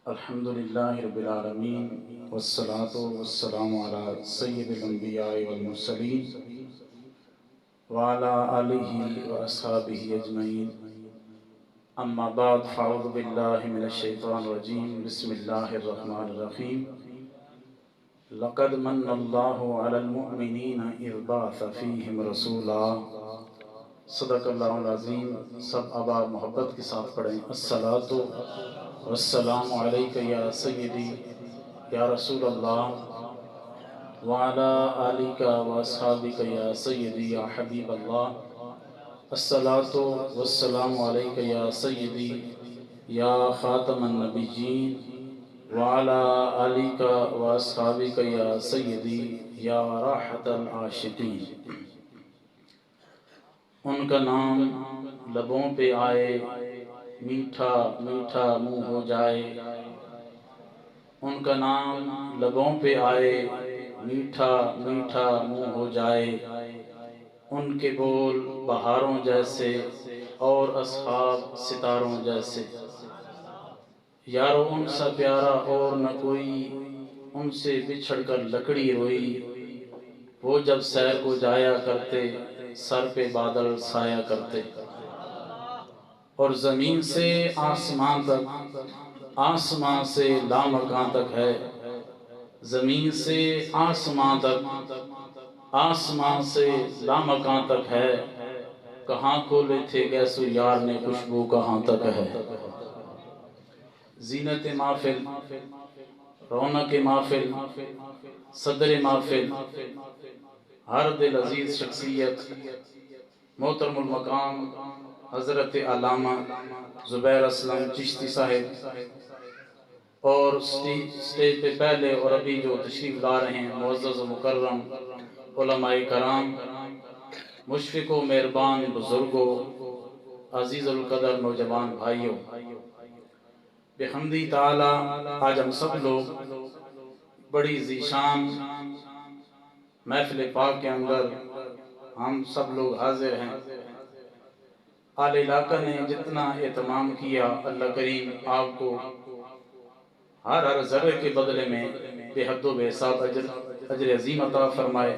الحمد للہ رب العالمین والصلاة والسلام علی سید الانبیاء والمرسلین وعلی آلہ واصحابہ اجمعین اما بعد فاعوذ باللہ من الشیطان الرجیم بسم اللہ الرحمن الرحیم لقد من اللہ علی المؤمنین اذ بعث فیہم رسولا صدق اللہ العظیم۔ سب آباد محبت کے ساتھ پڑھیں الصلاۃ والسلام علیک یا سیدی یا رسول اللہ وعلی آلک واصحابک یا سیدی یا حبیب اللہ۔ الصلاۃ والسلام علیک یا سیدی یا خاتم النبیین وعلی آلک واصحابک یا سیدی یا راحت العاشقین۔ ان کا نام لبوں پہ آئے میٹھا میٹھا منہ ہو جائے، ان کا نام لبوں پہ آئے میٹھا میٹھا منہ ہو جائے، ان کے بول بہاروں جیسے اور اصحاب ستاروں جیسے۔ یارو ان سا پیارا اور نہ کوئی، ان سے بچھڑ کر لکڑی روئی، وہ جب سیر کو جایا کرتے سر پہ بادل سایا کرتے۔ اور زمین سے آسمان تک، آسمان سے لامکاں تک ہے، زمین سے آسمان تک، آسمان سے لامکاں تک ہے، کہاں کھولے تھے گیسو یار نے خوشبو کہاں تک ہے۔ زینت محفل، رونق محفل، صدر محفل، ہر دل عزیز شخصیت محترم المقام حضرت علامہ زبیر اسلم چشتی صاحب، اور سٹیج پہ پہلے اور ابھی جو تشریف لا رہے ہیں معزز و مکرم علماء کرام، مشفق و مہربان بزرگوں، عزیز القدر نوجوان بھائیوں، بحمدی تعالی آج ہم سب لوگ بڑی ذیشان محفل پاک کے اندر ہم سب لوگ حاضر ہیں۔ آل علاقہ نے جتنا اہتمام کیا، اللہ کریم آپ کو ہر ذرے کے بدلے میں بے حد و بے حساب اجر عظیم عطا فرمائے۔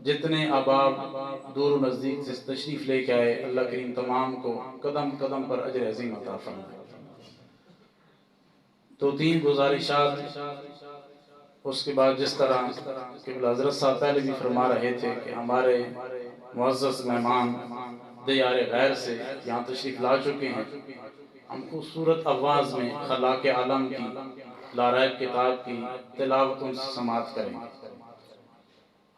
جتنے احباب دور و نزدیک سے تشریف لے کے آئے، اللہ کریم تمام کو قدم قدم پر اجر عظیم عطا فرمائے۔ تو تین گزارشات، اس کے بعد جس طرح قبلہ حضرت صاحب پہلے بھی فرما رہے تھے کہ ہمارے معزز مہمان دیار غیر سے یہاں تشریف لا چکے ہیں، ہم خوبصورت آواز میں خلاق عالم کی لاریب کتاب کی تلاوت ان سے سماعت کریں۔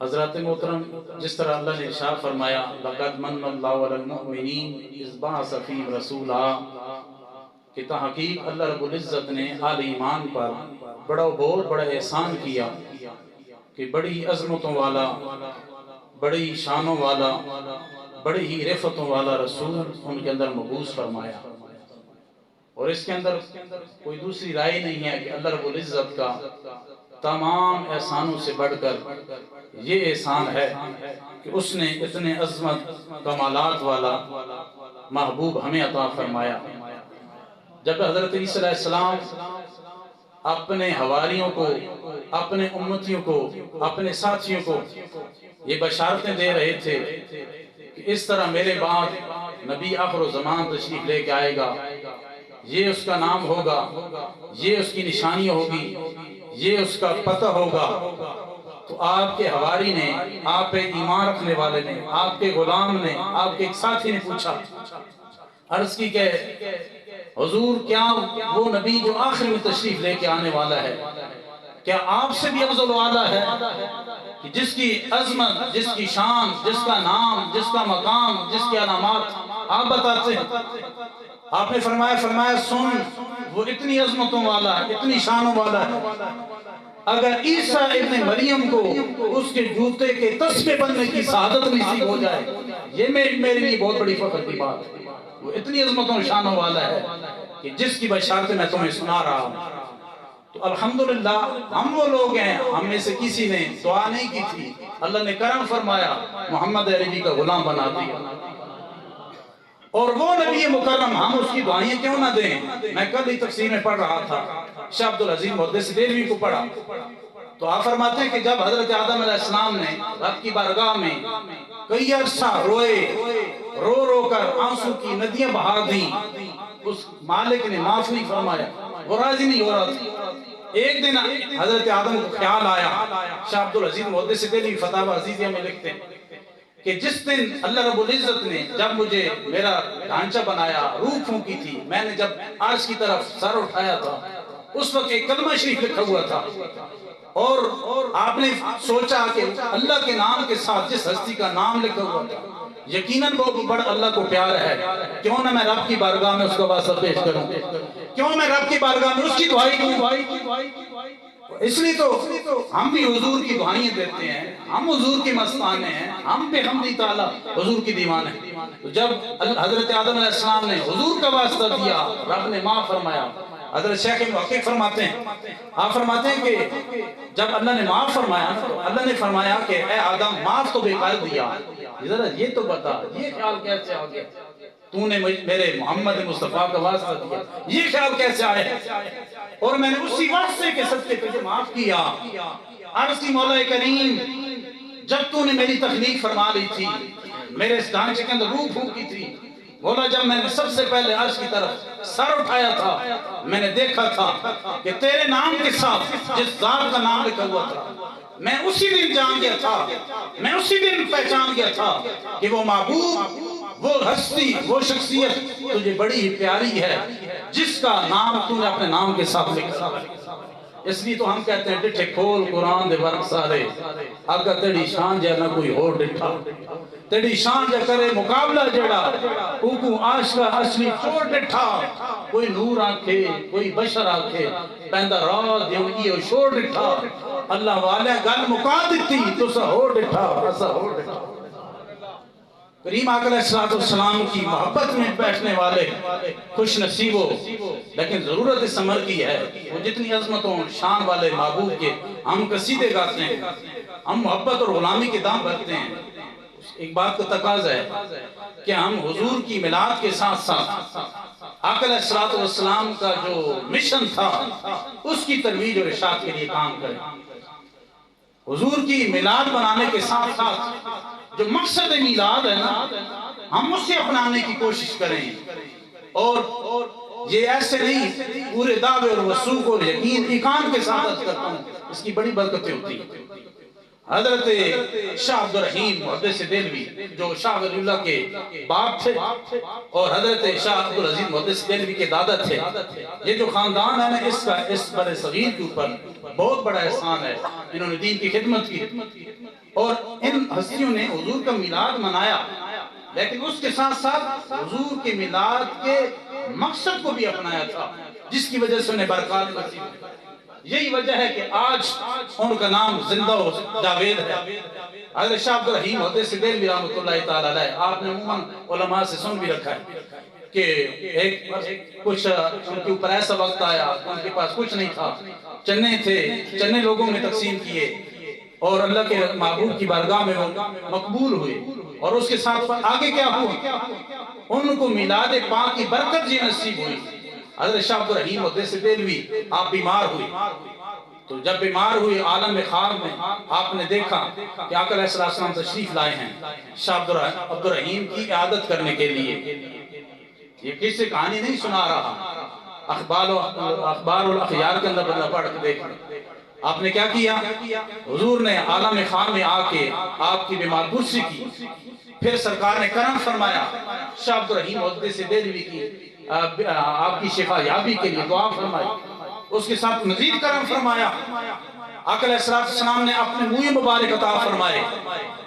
حضرات محترم، جس طرح اللہ نے ارشاد فرمایا لقد من اللہ علی المؤمنین اذ بعث فیہم رسولا، کہ تحقیق اللہ رب العزت نے آل ایمان پر بڑا بہت بڑا احسان کیا کہ بڑی عظمتوں والا، بڑی شانوں والا، بڑی ہی رفتوں والا رسول ان کے اندر مبعوث فرمایا۔ اور اس کے اندر کوئی دوسری رائے نہیں ہے کہ اللہ رب العزت کا تمام احسانوں سے بڑھ کر یہ احسان ہے کہ اس نے اتنے عظمت کمالات والا محبوب ہمیں عطا فرمایا۔ جب حضرت عیسیٰ علیہ السلام اپنے حواریوں کو، اپنے امتیوں کو، اپنے ساتھیوں کو یہ بشارتیں دے رہے تھے کہ اس طرح میرے بعد نبی آخر الزمان تشریف لے کے آئے گا، یہ اس کا نام ہوگا، یہ اس کی نشانی ہوگی، یہ اس کا پتہ ہوگا، تو آپ کے حواری نے، آپ پہ ایمان رکھنے والے نے، آپ کے غلام نے، آپ کے ایک ساتھی نے پوچھا، عرض کی کہ حضور کیا وہ نبی جو آخر میں تشریف لے کے آنے والا ہے، کیا آپ سے بھی افضل والا ہے کہ جس کی عظمت، جس کی شان، جس کا نام، جس کا مقام، جس کے علامات آپ بتاتے ہیں؟ آپ نے فرمایا سن، وہ اتنی عظمتوں والا ہے، اتنی شانوں والا ہے، اگر عیسیٰ ابن مریم کو اس کے جوتے کے تسبے بننے کی سعادت نصیب ہو جائے، یہ میرے لیے بہت بڑی فخر کی بات ہے۔ وہ اتنی عظمتوں شانوں والا ہے کہ جس کی بشارت میں تمہیں سنا رہا ہوں۔ تو الحمدللہ ہم وہ لوگ ہیں، ہم میں سے کسی نے دعا نہیں کی تھی، اللہ نے کرم فرمایا، محمد عربی کا غلام بنا دیا۔ اور وہ نبی مکرم ہم اس کی دعائیں کیوں نہ دیں؟ میں کل ہی تفسیر میں پڑھ رہا تھا، شاہ عبدالعزیز محدث دہلوی کو پڑھا، تو آپ فرماتے ہیں کہ جب حضرت آدم علیہ السلام نے رب کی بارگاہ میں کئی عرصہ روئے، رو رو کر آنسو کی ندیاں بہا دیں، اس مالک نے معاف نہیں فرمایا، وہ راضی نہیں ہو رہا تھا۔ ایک دن حضرت آدم کو خیال آیا، شاہ عبدالعزیز محدث دہلوی فتاوی عزیزیہ میں لکھتے ہیں کہ جس دن اللہ رب العزت نے جب مجھے میرا ڈھانچہ بنایا، روح پھونکی تھی، میں نے جب عرش کی طرف سر اٹھایا تھا، اس وقت ایک کلمہ شریف لکھا ہوا تھا، اور آپ نے سوچا کہ اللہ کے نام کے ساتھ جس ہستی کا نام لکھا ہوا تھا یقیناً وہ بڑا اللہ کو پیار ہے، کیوں نہ میں رب کی بارگاہ میں اس کا واسطہ پیش کروں، کیوں میں رب کی بارگاہ میں اس کی دعائی دوں۔ اس لیے تو ہم بھی حضور کی دعائیں دیتے ہیں، ہم حضور کے مستانے ہیں، ہم پہ حمدی تعالیٰ حضور کی دیوانے ہیں۔ تو جب حضرت آدم علیہ السلام نے حضور کا واسطہ دیا، رب نے معاف فرمایا۔ حضرت شیخ محقق فرماتے ہیں، آپ فرماتے ہیں کہ جب اللہ نے معاف فرمایا تو اللہ نے فرمایا کہ اے آدم معاف تو بے قدر دیا، ذرا یہ تو بتا یہ خیال کیسے آ گیا تو نے میرے محمد مصطفیٰ کا واسطہ دیا، یہ خیال کیسے آئے؟ اور میں نے اسی واسطے کے صدقے تجھے معاف کیا۔ عرض کی مولا کریم جب تو نے میری تخلیق فرما لی تھی، میرے اس ڈھانچے کے اندر روح پھونکی تھی، مولا جب میں نے سب سے پہلے عرش کی طرف سر اٹھایا تھا، میں نے دیکھا تھا کہ تیرے نام کے ساتھ جس ذات کا نام لکھا ہوا تھا، میں اسی دن جان گیا تھا، میں اسی دن پہچان گیا تھا کہ وہ معبود، وہ ہستی، وہ شخصیت تجھے بڑی پیاری ہے جس کا نام تو نے اپنے نام کے ساتھ لکھا۔ اس لیے تو ہم کہتے ہیں ڈٹھے کھول قرآن دے ورق سارے، آگا تیری شان جا نہ کوئی ہو ڈٹھا، تیری شان جا کرے مقابلہ جڑا، اوکو عاشقہ اصلی چوڑ ڈٹھا، کوئی نور آنکھے کوئی بشر آنکھے، پہندہ راہ دیوں یہ شوڑ ڈٹھا، اللہ والے گل مکا دیتی تو سا ہو ڈٹھا، ایسا ہو ڈٹھا۔ کریم آقا علیہ السلام کی محبت میں بیٹھنے والے خوش نصیب ہو، لیکن ضرورت اس عمر کی ہے، وہ جتنی عظمتوں شان والے معبود کے ہم قصیدے گاتے ہیں، ہم محبت اور غلامی کے دام بھرتے ہیں، ایک بات کا تقاضا ہے کہ ہم حضور کی میلاد کے ساتھ ساتھ آقا علیہ السلام کا جو مشن تھا اس کی ترویج اور ارشاد کے لیے کام کریں۔ حضور کی میلاد بنانے کے ساتھ ساتھ جو مقصد میلاد ہے نا، ہم اسے اپنانے کی کوشش کریں، اور یہ ایسے نہیں پورے دعوے اور وثوق اور یقین ایقان کے ساتھ عرض کرتا ہوں، اس کی بڑی برکتیں ہوتی ہیں۔ حضرت شاہ عبدالرحیم محدث دہلوی جو شاہ ولی اللہ کے باپ تھے اور حضرت شاہ عبدالعزیز محدث دہلوی کے دادا تھے، یہ جو خاندان ہے نا اس بر صغیر کے اوپر بہت بڑا احسان ہے، انہوں نے دین کی خدمت کی، اور ان ہستیوں نے حضور کا میلاد منایا، لیکن اس کے ساتھ ساتھ حضور کے میلاد کے مقصد کو بھی اپنایا تھا جس کی وجہ سے انہیں برکات نصیب ہوئی۔ یہی وجہ ہے کہ آج ان کا نام زندہ و جاوید ہے۔ حضرت شاہ عبدالرحیم محدث دہلوی رحمۃ اللہ تعالی علیہ، آپ نے عموماً علماء سے سن بھی رکھا ہے کہ کچھ ان کے اوپر ایسا وقت آیا ان کے پاس کچھ نہیں تھا، چنے تھے، چنے لوگوں میں تقسیم کیے اور اللہ کے محبوب کی بارگاہ میں وہ مقبول ہوئے، اور اس کے ساتھ آگے کیا ہوا، ان کو میلاد پاک کی برکت یہ نصیب ہوئی۔ حضرت شاہ عبدالرحیم محدث دہلوی آپ بیمار ہوئے، تو جب بیمار ہوئے عالم خواب میں آپ نے دیکھا کہ آقا علیہ السلام تشریف لائے ہیں شاہ عبدالرحیم کی عیادت کرنے کے لیے۔ یہ کس سے کہانی نہیں سنا رہا، اخبار الاخیار کے اندر بندہ پڑھ کے دیکھ، آپ نے کیا کیا، حضور نے عالم خواب میں آ کے آپ کی بیمار پرسی کی، پھر سرکار نے کرم فرمایا شاہ عبدالرحیم محدث دہلوی کی آپ کی شفا یابی کے لیے دعا فرمائی، اس کے ساتھ مزید کرم فرمایا، آقا علیہ السلام نے اپنے منہ مبارک عطا فرمائے،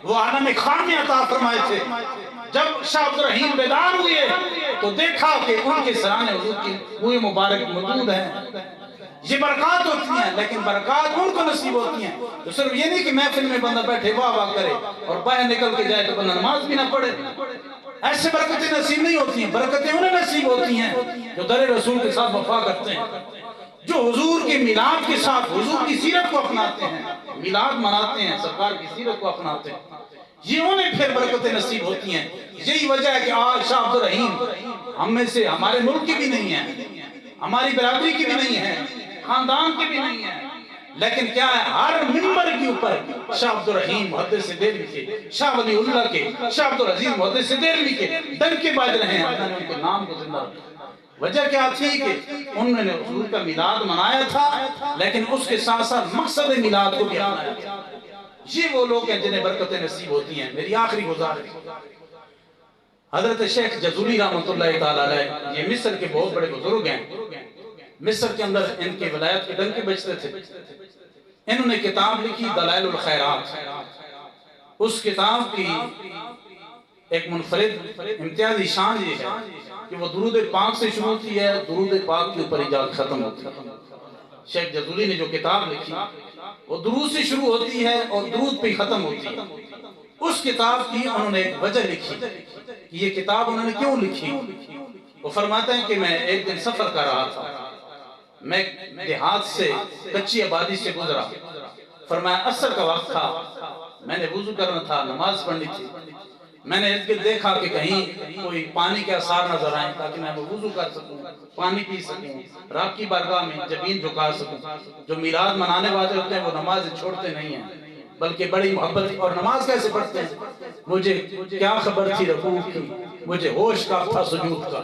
وہ عالم خواب میں عطا فرمائے تھے۔ جب شاہ عبدالرحیم بیدار ہوئے تو دیکھا کہ ان کے سرانے حضور کی منہ مبارک موجود ہیں۔ یہ برکات ہوتی ہیں، لیکن برکات ان کو نصیب ہوتی ہیں تو صرف یہ نہیں کہ محفل میں بندہ بیٹھے واہ واہ کرے اور باہر نکل کے جائے تو بندہ نماز بھی نہ پڑھے، ایسے برکتیں نصیب نہیں ہوتی ہیں، برکتیں انہیں نصیب ہوتی ہیں جو در رسول کے ساتھ وفا کرتے ہیں، جو حضور کے میلاد کے ساتھ حضور کی سیرت کو اپناتے ہیں، میلاد مناتے ہیں، سرکار کی سیرت کو اپناتے ہیں۔ یہ انہیں پھر برکتیں نصیب ہوتی ہیں. یہی وجہ ہے کہ آج شاہ عبد الرحیم ہم میں سے ہمارے ملک کی بھی نہیں ہے، ہماری برادری کی بھی نہیں ہے، خاندان کی بھی نہیں ہے، لیکن کیا ہے ہر ممبر کے اوپر شاہ عبد الرحیم محدث دہلوی کے، شاہ ولی اللہ کے، شاہ عبد العزیز محدث دہلوی کے ڈنکے بج رہے ہیں. اللہ نے ان کے نام کو زندہ رکھا. وجہ کیا تھی کہ انہوں نے حضور کا میلاد منایا تھا، لیکن اس کے ساتھ ساتھ مقصد میلاد کو بھی اپنایا تھا. یہ وہ لوگ ہیں جنہیں برکتیں نصیب ہوتی ہیں. میری آخری گزارش، حضرت شیخ جزولی رحمۃ اللہ تعالی علیہ، یہ مصر کے بہت بڑے بزرگ ہیں. مصر کے اندر ان کے ولایت کے ڈنکے بجتے تھے. انہوں نے کتاب لکھی دلائل الخیرات. اس کتاب کی ایک منفرد امتیازی شان یہ ہے کہ وہ درود پاک سے شروع ہوتی ہے، درود پاک کے اوپر ہی جا ختم ہوتی ہے. شیخ جزولی نے جو کتاب لکھی وہ درود سے شروع ہوتی ہے اور درود پہ ختم ہوتی ہے. اس کتاب کی انہوں نے ایک وجہ لکھی کہ یہ کتاب انہوں نے کیوں لکھی. وہ فرماتے ہیں کہ میں ایک دن سفر کر رہا تھا، میں دیہات سے کچی آبادی سے گزرا. فرمایا عصر کا وقت تھا، میں نے وضو کرنا تھا، نماز پڑھنی تھی. میں نے ارد گرد دیکھا کہ کہیں کوئی پانی کے آثار نظر آئیں تاکہ میں وضو کر سکوں، پانی پی سکوں، رب کی بارگاہ میں جبین جھکا سکوں. جو میلاد منانے والے ہوتے ہیں وہ نماز چھوڑتے نہیں ہیں، بلکہ بڑی محبت. اور نماز کیسے پڑھتے ہیں؟ مجھے کیا خبر تھی رکوع کی، مجھے ہوش کب تھا سجود کا.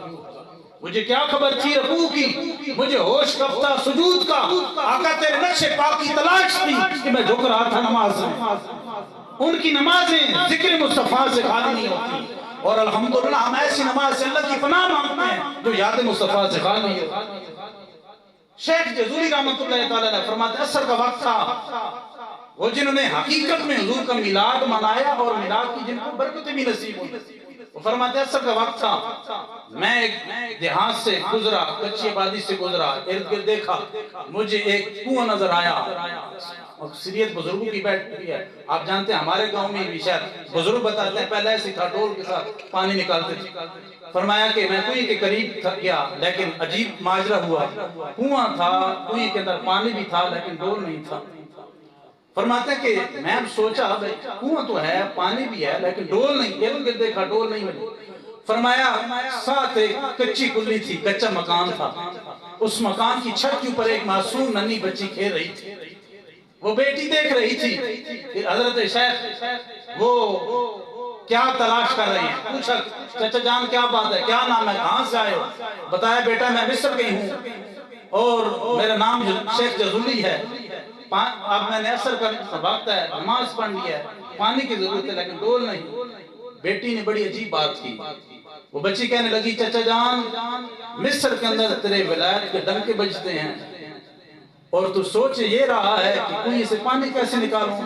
مجھے کیا خبر تھی رکوع کی، مجھے ہوش کب تھا سجود کا. آقا تیرے نقش پاک کی تلاش تھی کہ میں جھک رہا تھا نماز میں. ان کی نمازیں ذکر مصطفیٰ سے خالی نہیں ہوتی، اور الحمدللہ ہم ایسی نماز سے اللہ کی پناہ مانگتے ہیں جو یاد مصطفیٰ سے خالی نہیں ہوتی. شیخ جزولی رحمۃ اللہ تعالیٰ نے فرماتے عصر کا وقت تھا، وہ جنہوں نے حقیقت میں حضور کا میلاد منایا اور میلاد کی جن کو برکتیں بھی نصیب ہوئی. وہ فرماتے عصر کا وقت تھا، میں ایک دیہات سے گزرا، کچی آبادی سے گزرا. ارد گرد دیکھا، مجھے ایک کنواں نظر آیا. اکثریت بزرگوں کی بیٹھ ہوئی ہے. آپ جانتے ہیں ہمارے گاؤں میں بھی شاید بزرگ بتاتے ہیں پہلے ایسے تھا، ڈول کے ساتھ پانی نکالتے تھے. فرمایا کہ میں کنویں کے قریب گیا، لیکن عجیب ماجرا ہوا. کنواں تھا، کنویں کے اندر پانی بھی تھا لیکن ڈول نہیں تھا. فرماتے ہیں کہ میں اب سوچا کنواں تو ہے، پانی بھی ہے، لیکن ڈول نہیں. ارد گرد دیکھا، ڈول نہیں ملی. فرمایا ساتھ ایک کچی کلی تھی، کچا مکان تھا. اس مکان کی چھت کے اوپر ایک معصوم ننھی بچی کھیل رہی تھی. وہ بیٹی دیکھ رہی تھی کہ حضرت شیخ وہ کیا تلاش کر رہی ہیں. پوچھا چچا جان کیا بات ہے، کیا نام ہے، کہاں سے آئے ہو؟ بتایا بیٹا میں مصر گئی ہوں اور میرا نام شیخ جزولی ہے. اب میں نے عصر کا وقت ہے، نماز پڑھ لی ہے، پانی کی ضرورت ہے لیکن ڈول نہیں. بیٹی نے بڑی عجیب بات کی. وہ بچی کہنے لگی چچا جان مصر کے اندر تیرے ولایت کے ڈنکے بجتے ہیں اور تو سوچ یہ رہا ہے کہ کنویں سے پانی کیسے نکالوں.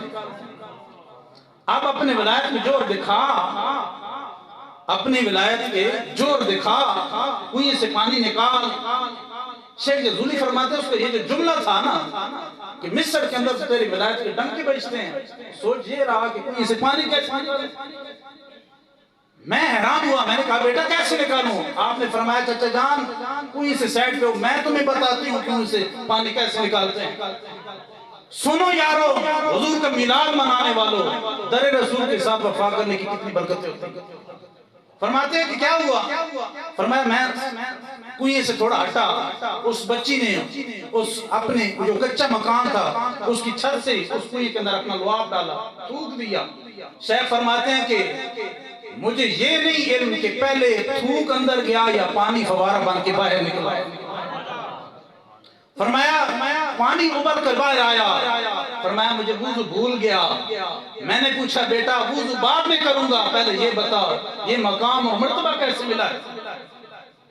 اب اپنے ولایت میں جور دکھا، اپنی ولایت کے جور دکھا، کنویں سے پانی نکال. شیخ جزولی فرماتے ہیں اس کا یہ جو جملہ تھا نا کہ مصر کے اندر تیری ولایت کے ڈنکے بجتے ہیں، سوچ یہ رہا کہ کنویں سے پانی کیسے نکالوں. میں حیران ہوا، میں نے کہا بیٹا کیسے نکالوں؟ آپ نے فرمایا چچا جان کنویں سے سائڈ پہ ہو، میں تمہیں بتاتی ہوں کنویں سے پانی کیسے نکالتے ہیں. سنو یارو، حضور کا میلاد منانے والوں، در رسول کے ساتھ وفا کرنے کی کتنی برکتیں ہوتی ہیں. فرماتے ہیں کہ کیا ہوا؟ فرمایا میں کنویں سے تھوڑا ہٹا، اس بچی نے اس اپنے جو کچا مکان تھا اس کی چھت سے اس کنویں کے اندر اپنا لعاب ڈالا، تھوک دیا. شیخ فرماتے ہیں کہ مجھے یہ نہیں علم کہ پہلے تھوک اندر گیا یا پانی فوارہ بن کے باہر نکلا. فرمایا پانی ابل کر باہر آیا. فرمایا مجھے وضو بھول گیا. میں نے پوچھا بیٹا وضو بعد میں کروں گا، پہلے یہ بتا یہ مقام اور مرتبہ کیسے ملا ہے؟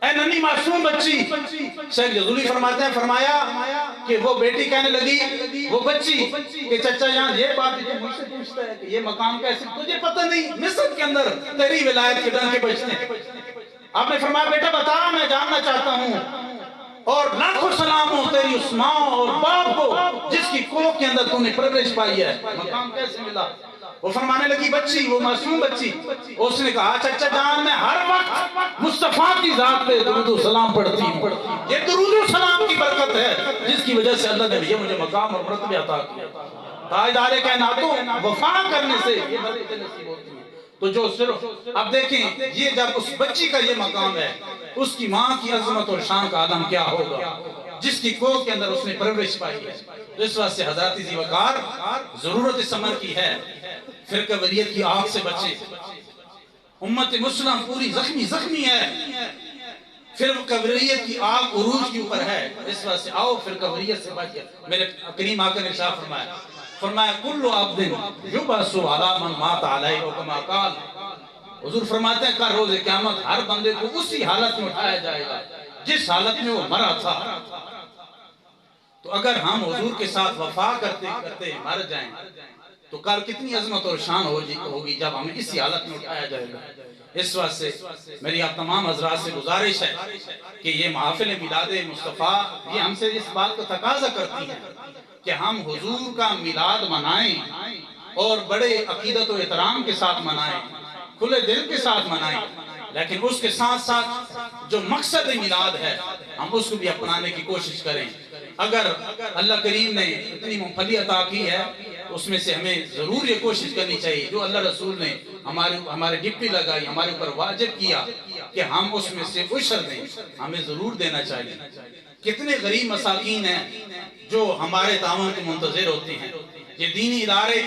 اے ننھی معصوم بچی. شیخ جزولی فرماتے ہیں فرمایا کہ وہ بیٹی کہنے لگی، وہ بچی کہ چچا جان یہ بات جو مجھ سے پوچھتا ہے کہ یہ مقام کیسے، تجھے پتہ نہیں مصر کے اندر تیری ولایت کے ڈنکے بجتے ہیں. آپ نے فرمایا بیٹا بتا، میں جاننا چاہتا ہوں. اور لاکھوں سلام ہو تیری اس ماں اور باپ کو جس کی کوکھ کے اندر تو نے پرورش پائی ہے، مقام کیسے ملا؟ وہ فرمانے لگی بچی، وہ معصوم بچی، اس نے کہا چچا جان میں ہر وقت مصطفیٰ کی ذات پہ درود و سلام پڑھتی ہوں. یہ درود و سلام کی برکت ہے جس کی وجہ سے اللہ نے یہ مجھے مقام اور مرتبہ عطا کیا. تاجدار کائناتوں وفا کرنے سے یہ برکتیں نصیب ہوتی ہیں۔ تو جو صرف اب دیکھیں یہ جب اس بچی کا یہ مقام ہے، اس کی ماں کی عظمت اور شان کا عالم کیا ہوگا جس کی کوکھ کے اندر اس نے پرورش پائی ہے۔ تو اس واسطے حضرت ذی وقار ضرورت اس عمر کی ہے، فرقہ وریت کی آگ سے بچے۔ امت مسلم پوری زخمی ہے، فرقہ وریت کی آگ عروج کے اوپر ہے، اس واسطے آؤ فرقہ وریت سے بچ گئے۔ میرے کریم آقا نے ارشاد فرمایا کل عبد یبعث علی من مات علیہ او کما قال۔ حضور فرماتے ہیں کہ روز قیامت ہر بندے کو اسی حالت میں اٹھایا جائے گا جس حالت میں وہ مرا تھا۔ تو اگر ہم حضور کے ساتھ وفا کرتے کرتے مر جائیں تو کل کتنی عظمت اور شان ہوگی جب ہمیں اسی حالت میں اٹھایا جائے گا۔ اس واسطے میری آپ تمام حضرات سے گزارش ہے کہ یہ محافل میلاد مصطفیٰ یہ ہم سے اس بات کو تقاضا کرتی ہے کہ ہم حضور کا میلاد منائیں اور بڑے عقیدت و احترام کے ساتھ منائیں، کھلے دل کے ساتھ منائیں، لیکن اس کے ساتھ ساتھ جو مقصد میلاد ہے ہم اس کو بھی اپنانے کی کوشش کریں۔ اگر اللہ کریم نے اتنی ممفلی عطا کی ہے اس میں سے ہمیں ضرور یہ کوشش کرنی چاہیے جو اللہ رسول نے ہمارے ڈپٹی لگائی، ہمارے اوپر واجب کیا کہ ہم اس میں سے عشر دیں، ہمیں ضرور دینا چاہیے۔ کتنے غریب مساکین ہیں جو ہمارے تعاون کے منتظر ہوتے ہیں۔ یہ دینی ادارے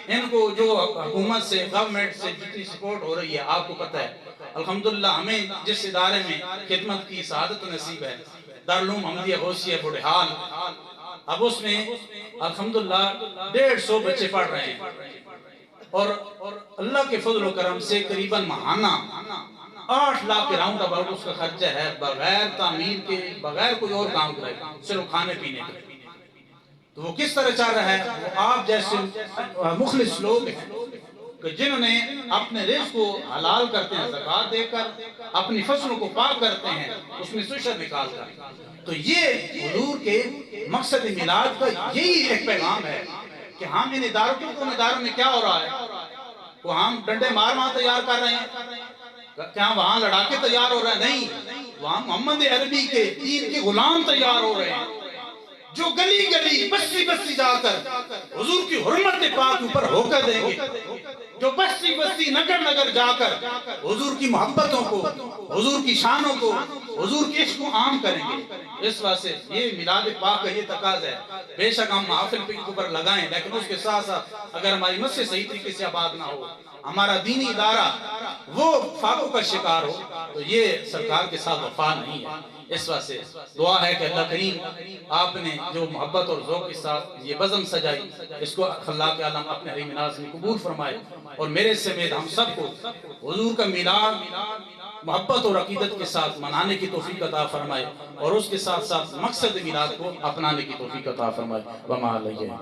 ان کو جو حکومت سے گورنمنٹ سے جتنی سپورٹ ہو رہی ہے آپ کو پتہ ہے، الحمدللہ ہمیں جس ادارے میں خدمت کی سعادت نصیب ہے دارالعلوم احمدیہ غوثیہ بڑھال، اب اس میں الحمدللہ 150 بچے پڑھ رہے ہیں اور اللہ کے فضل و کرم سے قریباً ماہانہ 8 لاکھ کے راؤنڈ اباؤٹ اس کا خرچہ ہے، بغیر تعمیر کے، بغیر کوئی اور کام کرے، صرف کھانے پینے کے۔ تو وہ کس طرح چاہ رہا ہے؟ وہ آپ جیسے مخلص لوگ ہیں کہ جنہوں نے اپنے رزق کو حلال کرتے ہیں زکوٰۃ دے کر، اپنی فصلوں کو پاک کرتے ہیں اس میں سے عشر نکال کر۔ تو یہ حضور کے مقصد میلاد کا یہی ایک پیغام ہے کہ ہم ان اداروں میں کیا ہو رہا ہے؟ وہ ہم ڈنڈے مار تیار کر رہے ہیں، کیا وہاں لڑاکے تیار ہو رہے ہیں؟ نہیں، وہاں محمد عربی کے دین کے غلام تیار ہو رہے ہیں جو گلی گلی بستی بستی جا کر حضور کی حرمت پاک اوپر ہو کر دیں گے، جو بستی بستی نگر نگر جا کر حضور کی محبتوں کو، حضور کی شانوں کو، حضور کے عشق کو عام کریں گے۔ اس واسطے یہ میلاد پاک کا یہ تقاضا ہے۔ بے شک ہم محافل کے اوپر لگائیں لیکن اس کے ساتھ ساتھ اگر ہماری مسجد صحیح طریقے سے آباد نہ ہو، ہمارا دینی ادارہ وہ فاقوں کا شکار ہو تو یہ سرکار کے ساتھ وفا نہیں ہے۔ اس واسطے دعا ہے کہ اللہ کریم آپ نے جو محبت اور ذوق کے ساتھ یہ بزم سجائی اس کو خلاق عالم اپنے حریم ناز میں قبول فرمائے اور میرے سمیت ہم سب کو حضور کا میلاد محبت اور عقیدت کے ساتھ منانے کی توفیق عطا فرمائے اور اس کے ساتھ ساتھ مقصد میلاد کو اپنانے کی توفیق عطا فرمائے۔ وما علیہ